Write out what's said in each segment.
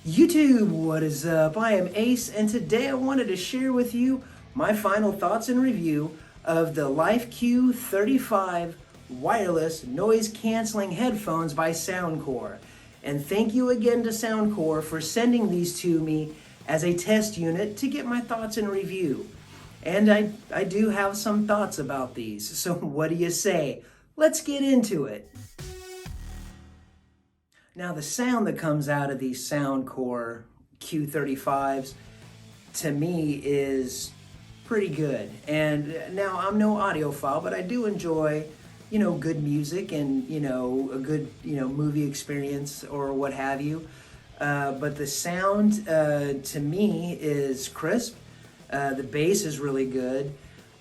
YouTube, what is up? I am Ace, and today I wanted to share with you my final thoughts and review of the Life Q35 wireless noise canceling headphones by Soundcore. And thank you again to Soundcore for sending these to me as a test unit to get my thoughts and review. And I do have some thoughts about these, so what do you say? Let's get into it. Now, the sound that comes out of these Soundcore Q35s, to me, is pretty good. And now, I'm no audiophile, but I do enjoy, good music and, a good, movie experience or what have you. But the sound, to me, is crisp. The bass is really good.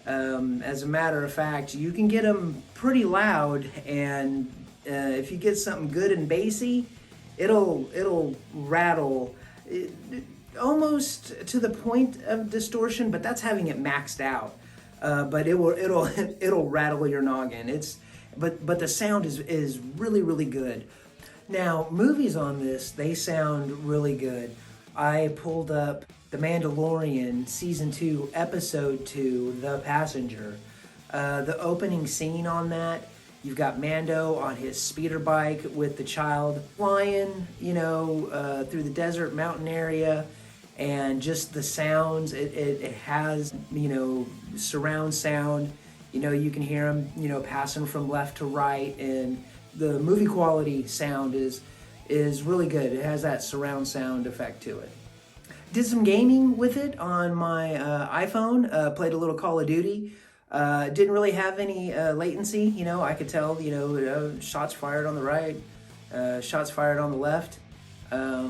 As a matter of fact, you can get them pretty loud, and if you get something good and bassy, it'll rattle almost to the point of distortion, but that's having it maxed out. But it'll rattle your noggin. But the sound is really good. Now, movies on this, they sound really good. I pulled up The Mandalorian Season 2, Episode 2, The Passenger. The opening scene on that, you've got Mando on his speeder bike with the child flying, through the desert mountain area, and just the sounds, it has, surround sound. You can hear them, passing from left to right, and the movie quality sound is really good. It has that surround sound effect to it. Did some gaming with it on my iPhone, played a little Call of Duty. Didn't really have any latency, I could tell, shots fired on the right, shots fired on the left. There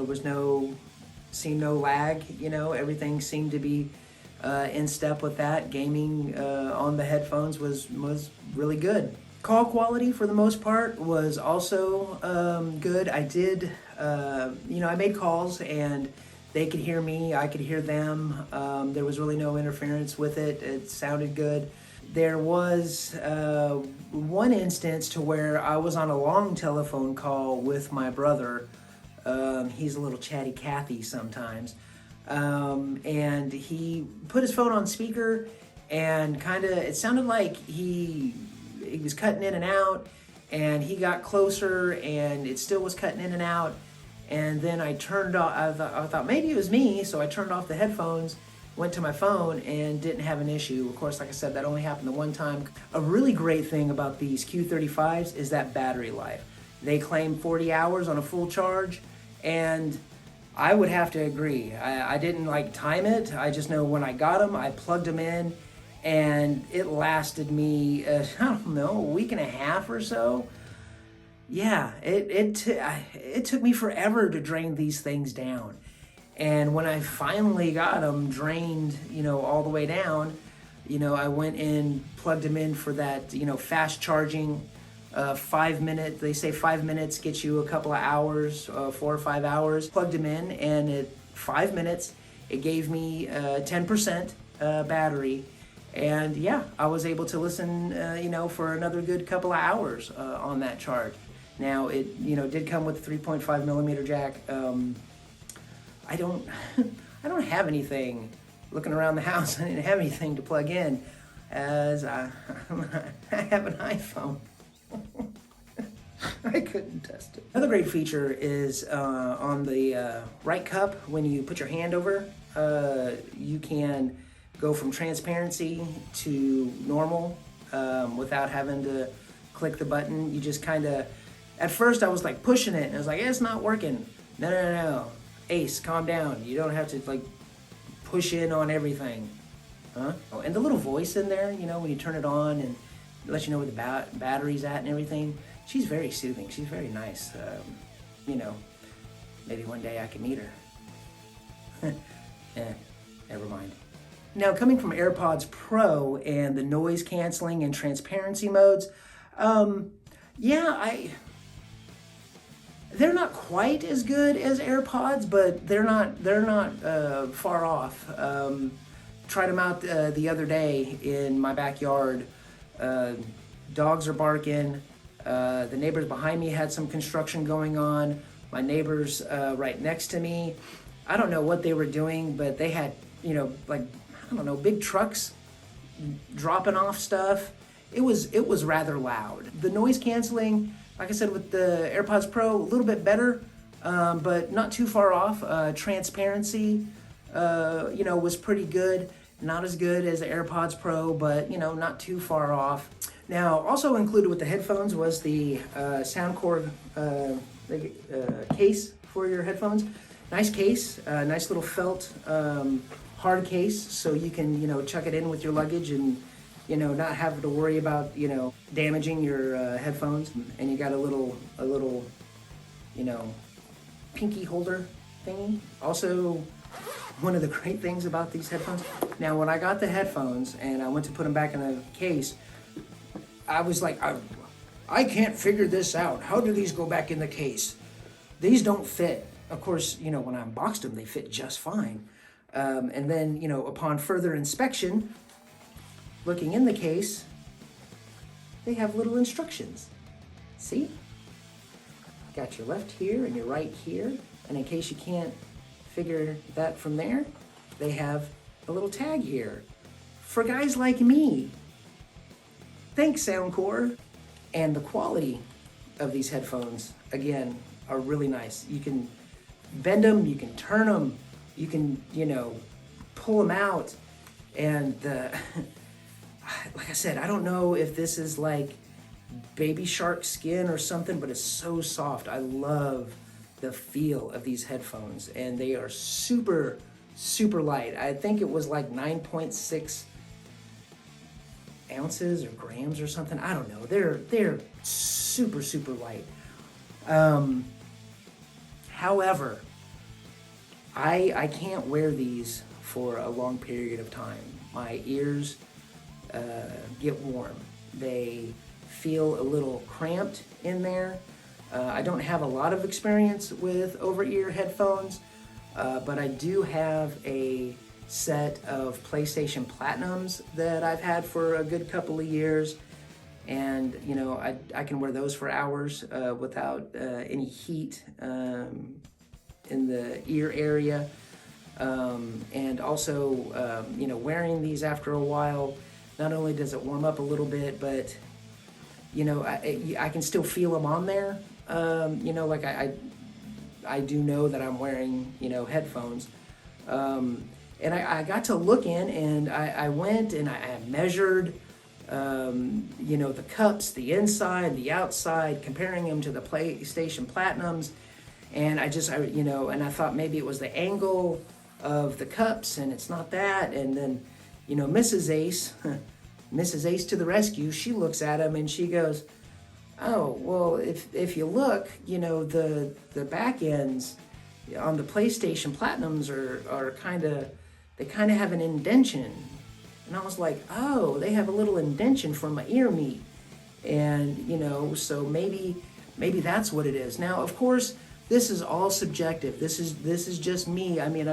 was no lag, everything seemed to be in step with that. Gaming on the headphones was really good. Call quality for the most part was also good. I did, I made calls and they could hear me, I could hear them. There was really no interference with it. It sounded good. There was one instance to where I was on a long telephone call with my brother. He's a little chatty Cathy sometimes. And he put his phone on speaker and it sounded like he was cutting in and out, and he got closer and it still was cutting in and out. And then I turned off, I thought maybe it was me, so I turned off the headphones, went to my phone, and didn't have an issue. Of course, like I said, that only happened the one time. A really great thing about these Q35s is that battery life. They claim 40 hours on a full charge, and I would have to agree. I didn't time it. I just know when I got them, I plugged them in, and it lasted me, I don't know, a week and a half or so. Yeah, it took me forever to drain these things down. And when I finally got them drained, all the way down, I went and plugged them in for that, fast charging, 5 minutes. They say 5 minutes gets you a couple of hours, 4 or 5 hours. Plugged them in, and at 5 minutes, it gave me 10% battery. And yeah, I was able to listen, for another good couple of hours on that charge. Now, it, did come with a 3.5 millimeter jack. I don't have anything. Looking around the house, I didn't have anything to plug in, as I have an iPhone. I couldn't test it. Another great feature is on the right cup, when you put your hand over, you can go from transparency to normal without having to click the button. You just at first I was pushing it, and I was like, it's not working. No. Ace, calm down. You don't have to push in on everything. Huh? Oh, and the little voice in there, when you turn it on and it lets you know where the battery's at and everything. She's very soothing. She's very nice. Maybe one day I can meet her. Never mind. Now, coming from AirPods Pro and the noise canceling and transparency modes, they're not quite as good as AirPods, but they're not far off. Tried them out the other day in my backyard. Dogs are barking. The neighbors behind me had some construction going on. My neighbors right next to me, I don't know what they were doing, but they had, like, I don't know, big trucks dropping off stuff. It was rather loud. The noise canceling, like I said, with the AirPods Pro, a little bit better, but not too far off. Transparency, was pretty good. Not as good as the AirPods Pro, but not too far off. Now, also included with the headphones was the Soundcore case for your headphones. Nice case, nice little felt hard case, so you can chuck it in with your luggage and not have to worry about damaging your headphones. And you got a little pinky holder thingy. Also, one of the great things about these headphones. Now, when I got the headphones and I went to put them back in the case, I was like, I can't figure this out. How do these go back in the case? These don't fit. Of course, when I unboxed them, they fit just fine. And then, upon further inspection, looking in the case, they have little instructions. See? Got your left here and your right here. And in case you can't figure that from there, they have a little tag here for guys like me. Thanks, Soundcore. And the quality of these headphones, again, are really nice. You can bend them, you can turn them, you can, pull them out. And like I said, I don't know if this is like baby shark skin or something, but it's so soft. I love the feel of these headphones, and they are super, super light. I think it was like 9.6 ounces or grams or something. I don't know. They're super, super light. However, I can't wear these for a long period of time. My ears get warm. They feel a little cramped in there. I don't have a lot of experience with over-ear headphones, but I do have a set of PlayStation Platinums that I've had for a good couple of years, and I can wear those for hours without any heat in the ear area, and also wearing these after a while, not only does it warm up a little bit, but I can still feel them on there. Like I do know that I'm wearing headphones. And I got to look in, and I went and I measured, the cups, the inside, the outside, comparing them to the PlayStation Platinums. And I thought maybe it was the angle of the cups, and it's not that. And then, Mrs. Ace, Mrs. Ace to the rescue, she looks at them and she goes, oh, well, if you look, the back ends on the PlayStation Platinums are they kind of have an indentation. And I was like, oh, they have a little indentation from my ear meat. And, so maybe that's what it is. Now, of course, this is all subjective. This is just me. I mean,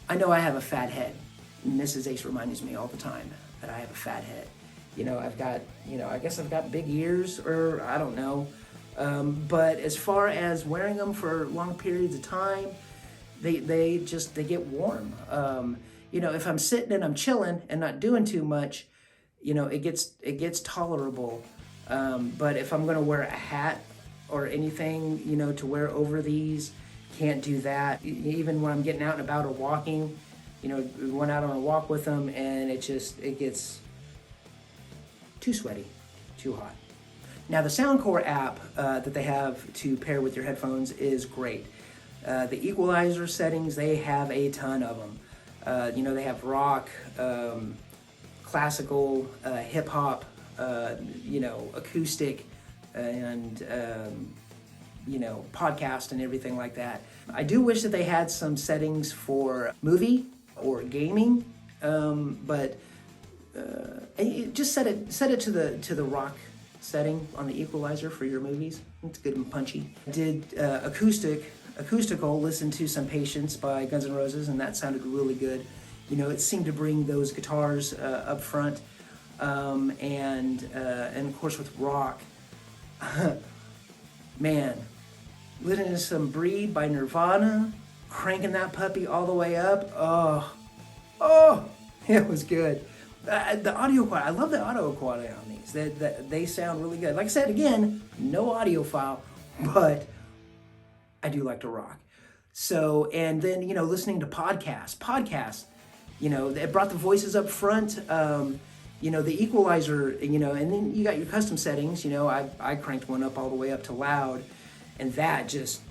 I know I have a fat head. Mrs. Ace reminds me all the time that I have a fat head. I've got, I guess I've got big ears, or I don't know. But as far as wearing them for long periods of time, they get warm. If I'm sitting and I'm chilling and not doing too much, it gets tolerable. But if I'm gonna wear a hat or anything, to wear over these, can't do that. Even when I'm getting out and about or walking, we went out on a walk with them, and it gets too sweaty, too hot. Now, the Soundcore app that they have to pair with your headphones is great. The Equalizer Settings, they have a ton of them. They have rock, classical, hip-hop, acoustic, and, podcast and everything like that. I do wish that they had some settings for movie or gaming, but just set it to the rock setting on the equalizer for your movies. It's good and punchy. I did acoustical, listen to some Patience by Guns N' Roses, and that sounded really good. It seemed to bring those guitars up front, and of course with rock, man, listening to some Breed by Nirvana, cranking that puppy all the way up. Oh, it was good. The audio quality, I love the audio quality on these. They sound really good. Like I said, again, no audio file, but I do like to rock. So, and then, listening to podcasts, it brought the voices up front, the equalizer, and then you got your custom settings, I cranked one up all the way up to loud, and that just,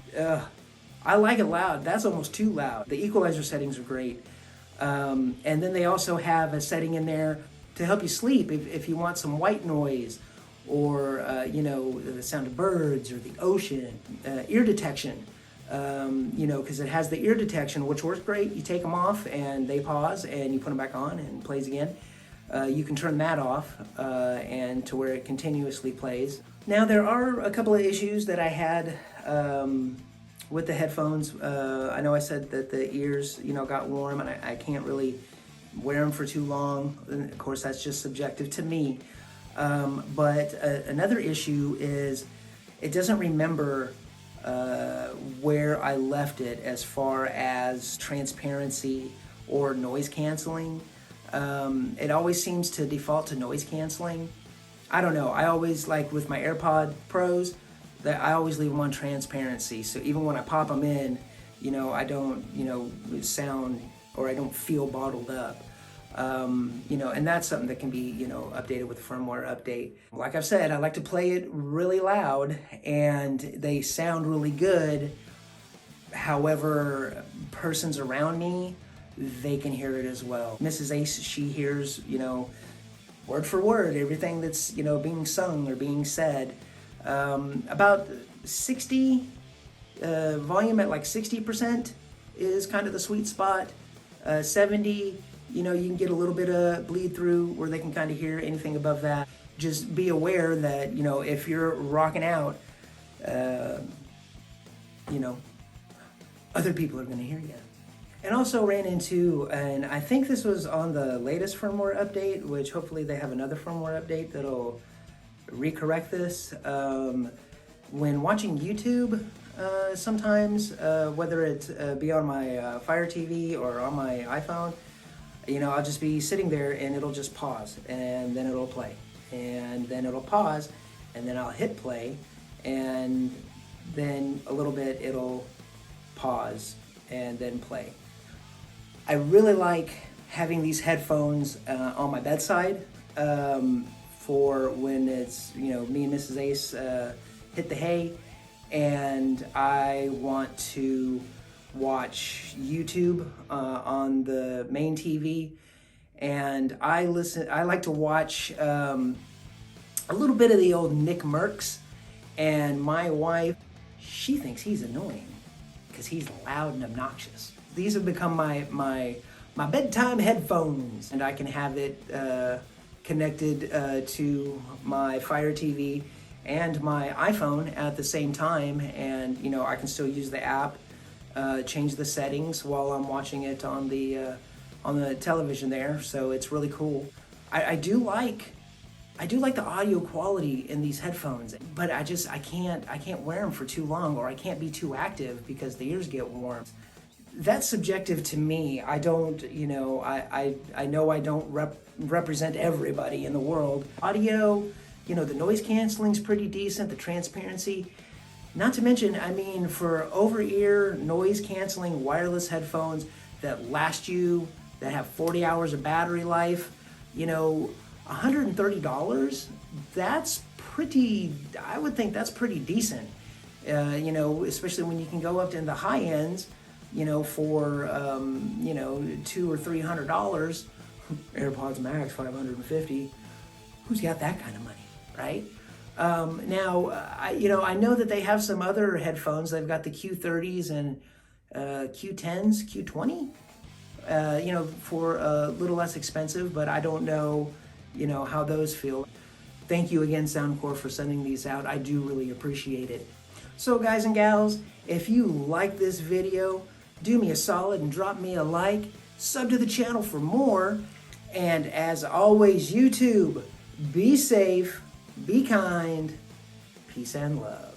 I like it loud. That's almost too loud. The equalizer settings are great. And then they also have a setting in there to help you sleep if you want some white noise or, the sound of birds or the ocean, ear detection, because it has the ear detection, which works great. You take them off and they pause and you put them back on and it plays again. You can turn that off and to where it continuously plays. Now, there are a couple of issues that I had with the headphones. I know I said that the ears, got warm, and I can't really wear them for too long. And of course, that's just subjective to me. But another issue is it doesn't remember where I left it as far as transparency or noise canceling. It always seems to default to noise canceling. I don't know. I always, like with my AirPod Pros, that I always leave them on transparency. So even when I pop them in, I don't, sound, or I don't feel bottled up. And that's something that can be, updated with a firmware update. Like I've said, I like to play it really loud and they sound really good. However, persons around me, they can hear it as well. Mrs. Ace, she hears, word for word, everything that's, being sung or being said. About 60, volume at like 60% is kind of the sweet spot. 70, you can get a little bit of bleed through where they can kind of hear anything above that. Just be aware that, if you're rocking out, other people are going to hear you. And also ran into, and I think this was on the latest firmware update, which hopefully they have another firmware update that'll recorrect this. When watching YouTube, sometimes, whether it be on my Fire TV or on my iPhone, I'll just be sitting there and it'll just pause and then it'll play and then it'll pause and then I'll hit play and then a little bit it'll pause and then play. I really like having these headphones on my bedside for when it's, me and Mrs. Ace hit the hay and I want to watch YouTube on the main TV, and I like to watch a little bit of the old Nick Merckx, and my wife, she thinks he's annoying because he's loud and obnoxious. These have become my bedtime headphones, and I can have it connected to my Fire TV and my iPhone at the same time, and I can still use the app, change the settings while I'm watching it on the television there. So it's really cool. I do like the audio quality in these headphones, but I can't wear them for too long, or I can't be too active because the ears get warm. That's subjective to me. I don't, I know I don't represent everybody in the world. Audio, the noise canceling's pretty decent, the transparency. Not to mention, for over-ear noise canceling wireless headphones that last you, that have 40 hours of battery life, $130, that's pretty, I would think that's pretty decent. Especially when you can go up to the high ends, for, $200 or $300, AirPods Max, $550. Who's got that kind of money, right? Now, I know that they have some other headphones. They've got the Q30s and Q10s, Q20, for a little less expensive, but I don't know, how those feel. Thank you again, Soundcore, for sending these out. I do really appreciate it. So guys and gals, if you like this video, do me a solid and drop me a like, sub to the channel for more, and as always, YouTube, be safe, be kind, peace and love.